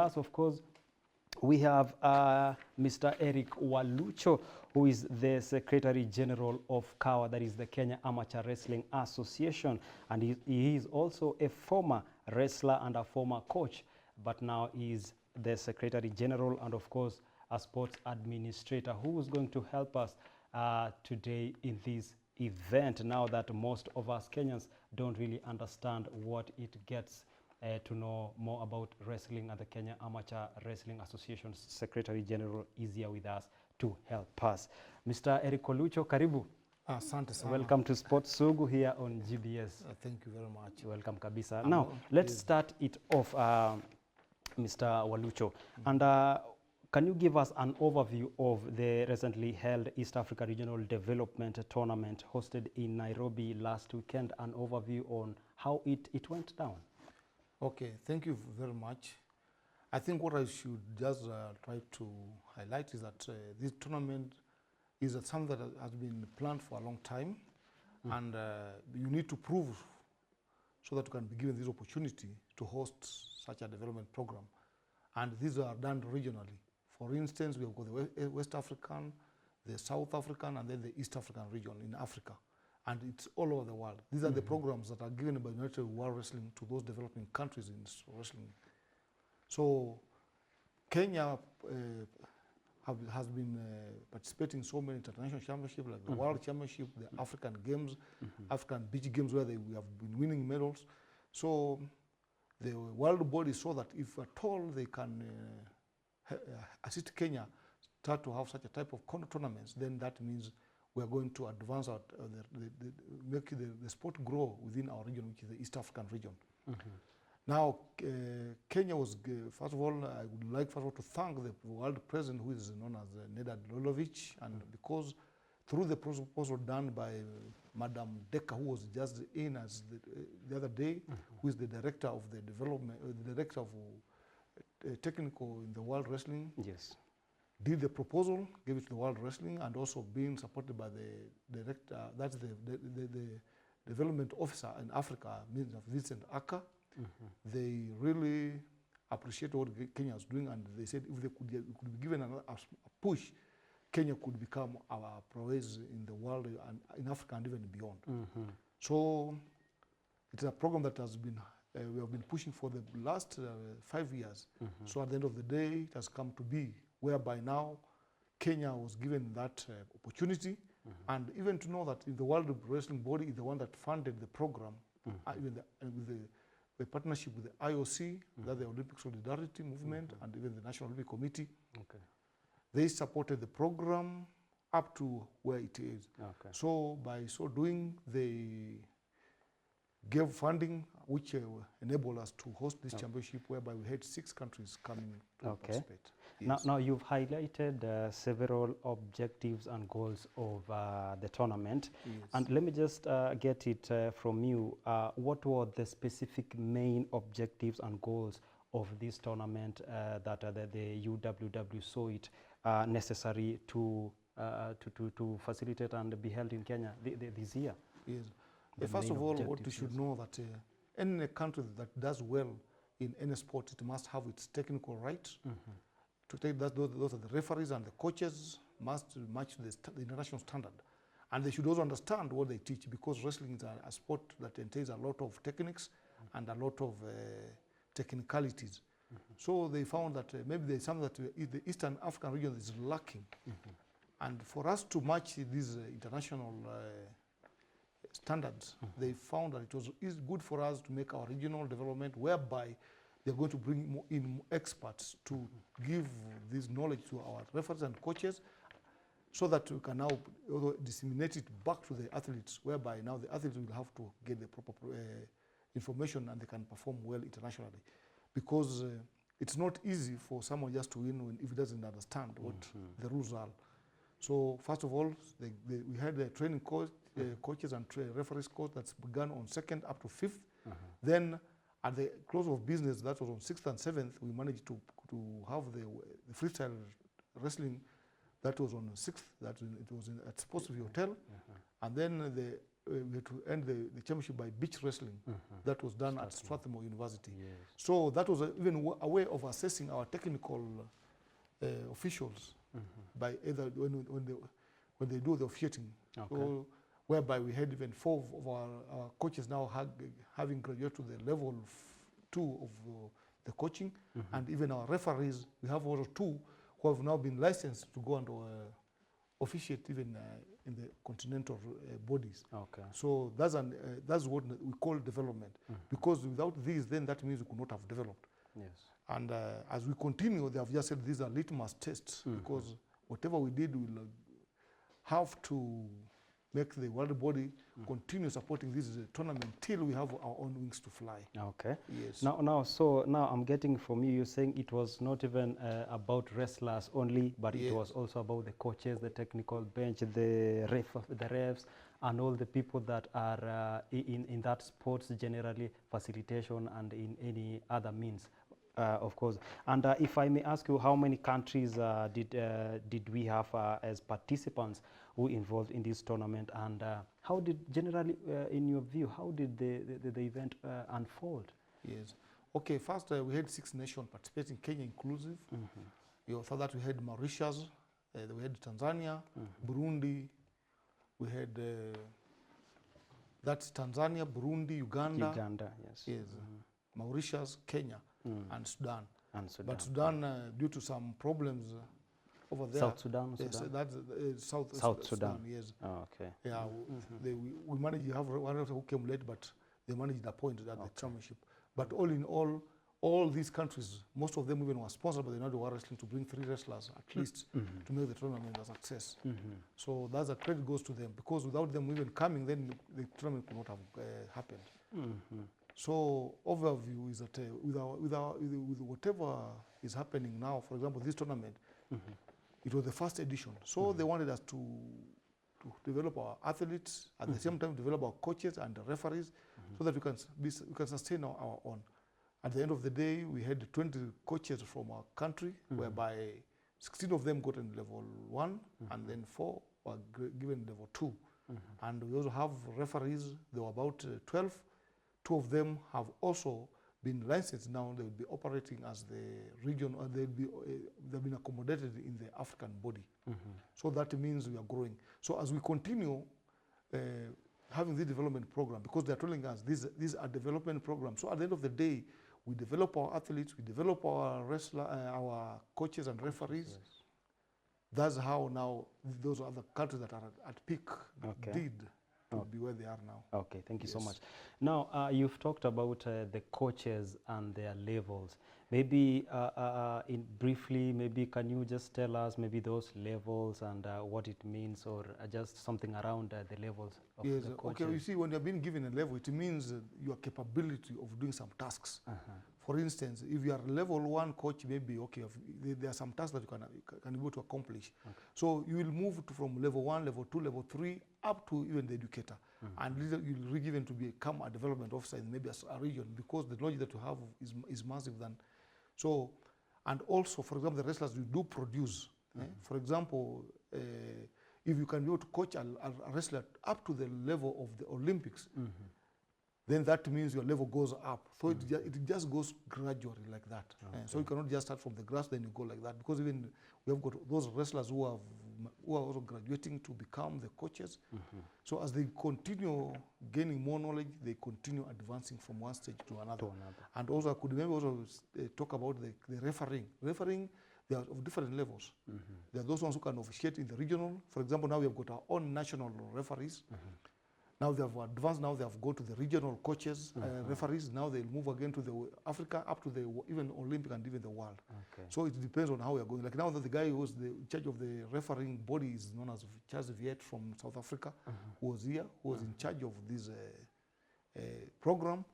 us, of course, we have Mr. Eric Walucho, who is the Secretary General of KAWA, that is the Kenya Amateur Wrestling Association. And he is also a former wrestler and a former coach, but now he is the Secretary General and, of course, a sports administrator who is going to help us today in this event, now that most of us Kenyans don't really understand what it gets. To know more about wrestling, and the Kenya Amateur Wrestling Association's Secretary General is here with us to help us. Mr. Eric Walucho, karibu. Asante sana. Welcome to Sports Sugu here on GBS. Thank you very much. Welcome, kabisa. Now, let's start it off, Mr. Walucho. And can you give us an overview of the recently held East Africa Regional Development Tournament hosted in Nairobi last weekend? An overview on how it went down. Okay, thank you very much. I think what I should just try to highlight is that this tournament is something that has been planned for a long time, and you need to prove so that you can be given this opportunity to host such a development program. And these are done regionally. For instance, we have got the West African, the South African, and then the East African region in Africa. And it's all over the world. These are the programs that are given by United World Wrestling to those developing countries in wrestling. So Kenya has been participating in so many international championships, like the World Championship, the African Games, African Beach Games, where we have been winning medals. So the world body saw that if at all they can assist Kenya start to have such a type of tournaments, then that means we are going to advance our, make the sport grow within our region, which is the East African region. Now, Kenya was, first of all, I would like first of all to thank the world president, who is known as Nedad Lolovic, and because through the proposal done by Madam Deka, who was just in as the other day, who is the director of the development, the director of technical in the World Wrestling. Yes. Did the proposal, gave it to the World Wrestling, and also being supported by the director, that's the development officer in Africa, Vincent Aka. They really appreciate what Kenya is doing, and they said if they could be given a push, Kenya could become our prowess in the world and in Africa and even beyond. So it's a program that has been we have been pushing for the last 5 years. So at the end of the day, it has come to be whereby now Kenya was given that opportunity, and even to know that in the World Wrestling Body is the one that funded the program, even with the partnership with the IOC, that the Olympic Solidarity Movement, and even the National Olympic Committee. They supported the program up to where it is. So by so doing, they gave funding which enabled us to host this championship, whereby we had 6 countries coming to participate. Yes. Now you've highlighted several objectives and goals of the tournament. And let me just get it from you. What were the specific main objectives and goals of this tournament that the UWW saw it necessary to facilitate and be held in Kenya this year? Yes. First of all, what you should know that any country that does well in any sport, it must have its technical rights. To take that, those are the referees and the coaches must match the international standard. And they should also understand what they teach, because wrestling is a sport that entails a lot of techniques and a lot of technicalities. So they found that maybe there's something that the Eastern African region is lacking. And for us to match these international standards, they found that it was good for us to make our regional development, whereby they're going to bring in experts to give this knowledge to our referees and coaches, so that we can now disseminate it back to the athletes, whereby now the athletes will have to get the proper information and they can perform well internationally. Because it's not easy for someone just to win if he doesn't understand what the rules are. So first of all, we had the training coaches and referees course that's begun on 2nd up to 5th. Then at the close of business, that was on 6th and 7th, we managed to have the freestyle wrestling. That was on 6th, it was at Sports View Hotel. And then we had to end the championship by beach wrestling. That was done at Strathmore University. Yes. So that was even a way of assessing our technical officials by either when they do the officiating. Okay. So, whereby we had even 4 of our coaches now having graduated to the level 2 of the coaching, and even our referees, we have also 2 who have now been licensed to go and officiate even in the continental bodies. Okay. So that's what we call development, because without these, then that means we could not have developed. Yes. And as we continue, they have just said these are litmus tests, because whatever we did, we'll have to make the world body continue supporting this tournament till we have our own wings to fly. Okay. Yes. Now I'm getting from you, you're saying it was not even about wrestlers only, but Yes. it was also about the coaches, the technical bench, the refs, and all the people that are in that sports generally, facilitation and in any other means. Of course. And if I may ask you, how many countries did we have as participants who involved in this tournament, and how did generally, in your view, how did the event unfold? Yes. Okay, first we had 6 nations participating, Kenya inclusive. You saw that we had Mauritius, we had Tanzania, Burundi, we had that's Tanzania, Burundi, Uganda. Uganda, yes. Yes. Mauritius, Kenya, and Sudan. And Sudan. But Sudan, due to some problems over there. South Sudan? Yes, Sudan? that's South Sudan. Yes. Oh, okay. Yeah, we managed to have one who came late, but they managed to appoint at the championship. But all in all these countries, most of them even were sponsored by the United World Wrestling to bring 3 wrestlers at least to make the tournament a success. So that's a credit goes to them, because without them even coming, then the tournament could not have happened. So overview is that with whatever is happening now, for example, this tournament, it was the first edition. So they wanted us to develop our athletes, at the same time develop our coaches and the referees, so that we can sustain our own. At the end of the day, we had 20 coaches from our country, whereby 16 of them got in level 1, and then 4 were given level 2. And we also have referees. There were about 12. 2 of them have also been licensed now. They will be operating as the region, or they've been accommodated in the African body. So that means we are growing. So as we continue having this development program, because they're telling us these are development programs. So at the end of the day, we develop our athletes, we develop our our coaches and referees. Yes. That's how now those other countries that are at peak did to be where they are now. Okay, thank you so much. Now, you've talked about the coaches and their levels. Maybe briefly, maybe can you just tell us maybe those levels and what it means, or just something around the levels of the coaches? Okay, you see, when you're being given a level, it means your capability of doing some tasks. For instance, if you are level 1 coach, maybe, okay, there are some tasks that you can be able to accomplish. So you will move from level 1, level 2, level 3, up to even the educator. And you'll be given to become a development officer in maybe a region, because the knowledge that you have is massive than. So, and also, for example, the wrestlers you do produce. For example, if you can be able to coach a wrestler up to the level of the Olympics, then that means your level goes up. So it just goes gradually like that. So you cannot just start from the grass, then you go like that. Because even we have got those wrestlers who are also graduating to become the coaches. So as they continue gaining more knowledge, they continue advancing from one stage to another. And also I could maybe also talk about the refereeing. Refereeing, they are of different levels. There are those ones who can officiate in the regional. For example, now we have got our own national referees. Now they have advanced, now they have gone to the regional coaches, referees. Now they'll move again to the Africa, up to the even Olympic and even the world. So it depends on how we are going. Like now the guy who was in charge of the refereeing body is known as Charles Viet from South Africa, who was here, who was in charge of this program.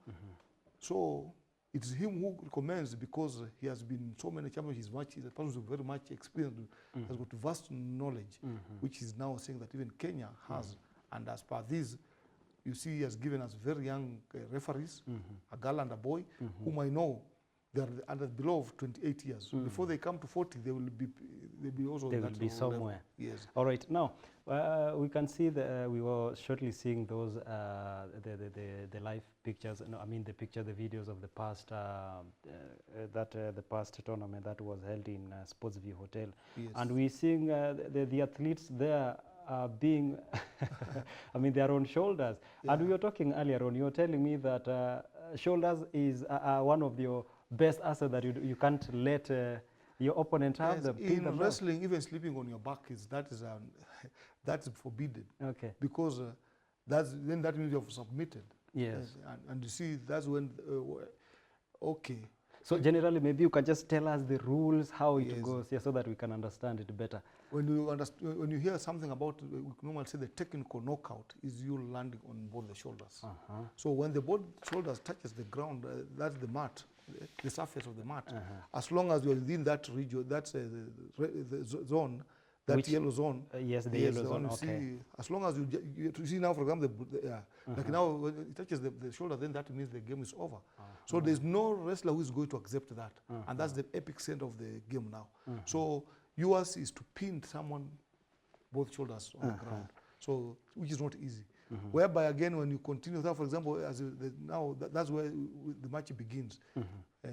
So it's him who recommends, because he has been in so many championships. He's a person with very much experience, has got vast knowledge, which is now saying that even Kenya has. And as per this, you see, he has given us very young referees, a girl and a boy, whom I know they are under below of 28 years. So before they come to 40, they will be also They in will that be level. somewhere. Yes. All right. Now, we can see we were shortly seeing those the live pictures. No, I mean the videos of the past the past tournament that was held in Sportsview Hotel, Yes. and we're seeing the athletes there being, I mean, they are on shoulders. Yeah. And we were talking earlier on. You were telling me that shoulders is one of your best assets that you can't let your opponent have Yes, them. Pin them in down. wrestling, even sleeping on your back that's forbidden. Okay. Because then that means you have submitted. Yes. And you see, that's when okay. So generally, maybe you can just tell us the rules, how it Yes. goes, so that we can understand it better. When you hear something about, we normally say the technical knockout is you landing on both the shoulders. So when the both shoulders touches the ground, that's the mat, the surface of the mat. As long as you're within that region, that's the zone, that Which, yellow zone. yes, the yellow the zone. one you Okay. see, as long as you see now, for example, like now when it touches the shoulder, then that means the game is over. So there's no wrestler who is going to accept that, and that's the epic center of the game now. So yours is to pin someone both shoulders on the ground, so which is not easy. Whereby again, when you continue that, for example, now that's where the match begins.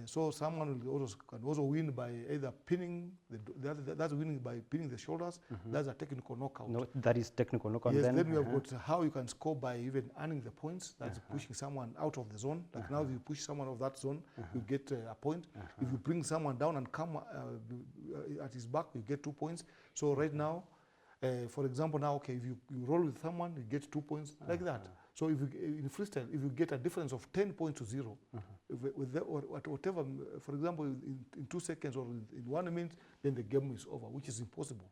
So someone can also win by either pinning that's winning by pinning the shoulders. That's a technical knockout. No, that is technical knockout. Yes, then we have got how you can score by even earning the points. That's pushing someone out of the zone. Like now, if you push someone out of that zone, you get a point. If you bring someone down and come at his back, you get 2 points. So right now, for example, now, okay, if you roll with someone, you get 2 points, like that. So if you, in freestyle, if you get a difference of 10 points to 0, or whatever, for example, in 2 seconds or in 1 minute, then the game is over, which is impossible.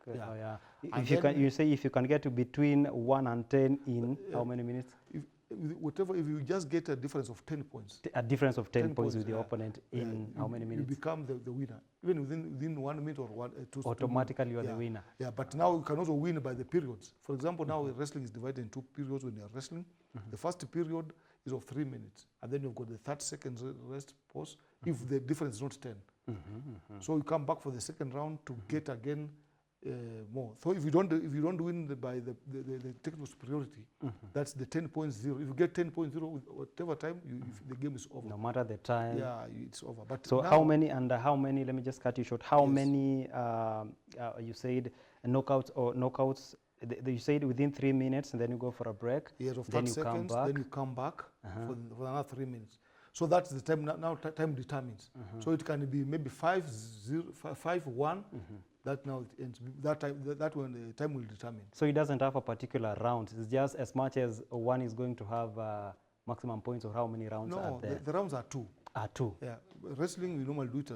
Okay. Yeah. Oh, yeah. And If you can, you say if you can get to between 1 and 10 in how many minutes? If you just get a difference of 10 points. A difference of 10 points points, with the opponent in how many minutes? You become the winner. Even within 1 minute or 2 Automatically, you are the winner. Yeah, but now you can also win by the periods. For example, now wrestling is divided in 2 periods when you are wrestling. The first period is of 3 minutes, and then you've got the 30 seconds rest pause if the difference is not 10. So you come back for the second round to get again more. So if you don't win by the technical superiority, that's the 10.0. If you get 10.0 with whatever time, the game is over. No matter the time. Yeah, it's over. But so now, how many, let me just cut you short, how Yes. many, you said knockouts, you said within 3 minutes, and then you go for a break, yes, of then 30 you seconds, come back. then you come back for another 3 minutes. So that's the time, now time determines. So it can be maybe 5-1, that now it ends. That when the time will determine. So it doesn't have a particular round, it's just as much as one is going to have maximum points, or how many rounds are No, there? the rounds are 2. Are 2. Yeah, wrestling we normally do it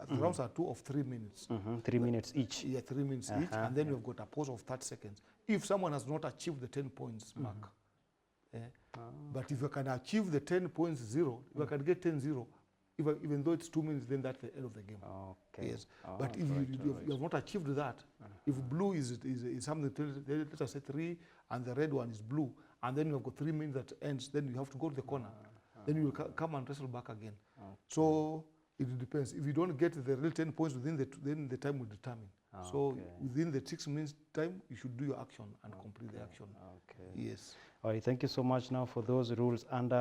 the rounds are 2 of 3 minutes. 3 minutes each. Yeah, 3 minutes each, and then you've got a pause of 30 seconds. If someone has not achieved the 10 points mark, but if you can achieve the 10.0, if you can get 10-0, even though it's 2 minutes, then that's the end of the game. Okay. Yes, but if you have not achieved that, if blue is something, let us say 3, and the red one is blue, and then you have got 3 minutes that ends, then you have to go to the corner. Then you will come and wrestle back again. So it depends. If you don't get the real 10 points within then the time will determine. So within the 6 minutes time, you should do your action and complete the action. Okay. Yes. All right, thank you so much now for those rules. And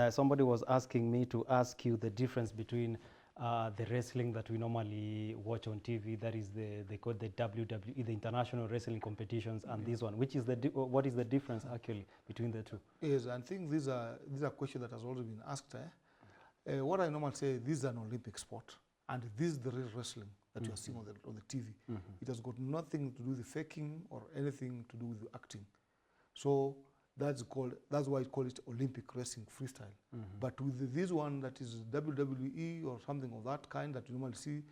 somebody was asking me to ask you the difference between the wrestling that we normally watch on TV, that is they call the WWE, the international wrestling competitions, and this one. What is the difference actually between the two? Yes, I think these are questions that has already been asked. What I normally say, this is an Olympic sport, and this is the real wrestling that you are seeing on the TV. It has got nothing to do with faking or anything to do with acting. So that's why I call it Olympic wrestling freestyle. But with this one that is WWE or something of that kind that you normally see,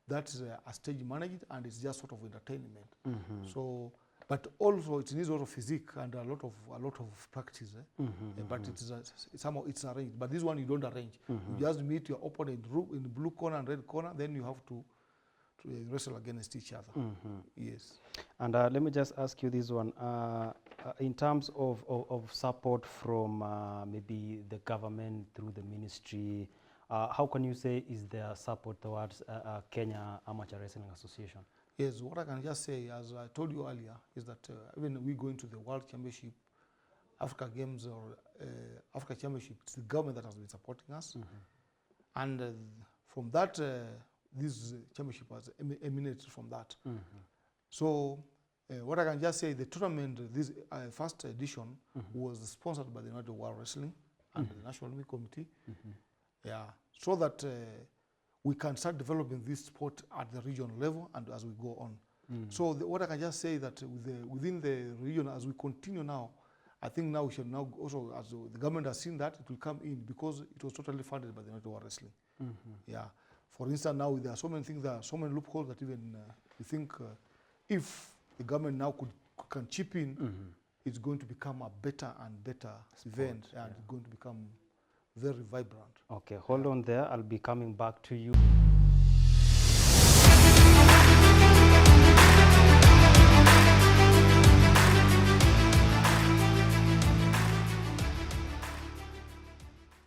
that's a stage managed, and it's just sort of entertainment. So, but also it needs a lot of physique and a lot of practice. But somehow it's arranged. But this one you don't arrange. You just meet your opponent in the blue corner and red corner. Then you have to wrestle against each other. Yes. And let me just ask you this one. In terms of support from maybe the government through the ministry, how can you say is their support towards Kenya Amateur Wrestling Association? Yes, what I can just say, as I told you earlier, is that even we go into the World Championship, Africa Games or Africa Championship, it's the government that has been supporting us. And from that, this championship has emanated from that. So what I can just say, the tournament, this first edition was sponsored by the United World Wrestling and the National Olympic Committee. Yeah, so that we can start developing this sport at the regional level and as we go on. So what I can just say that within the region, as we continue now, I think now we should now also, as the government has seen that, it will come in because it was totally funded by the United World Wrestling. Yeah. For instance, now there are so many things, there are so many loopholes that even we think if the government now can chip in, it's going to become a better and better event, and it's going to become very vibrant. Okay, hold on there. I'll be coming back to you.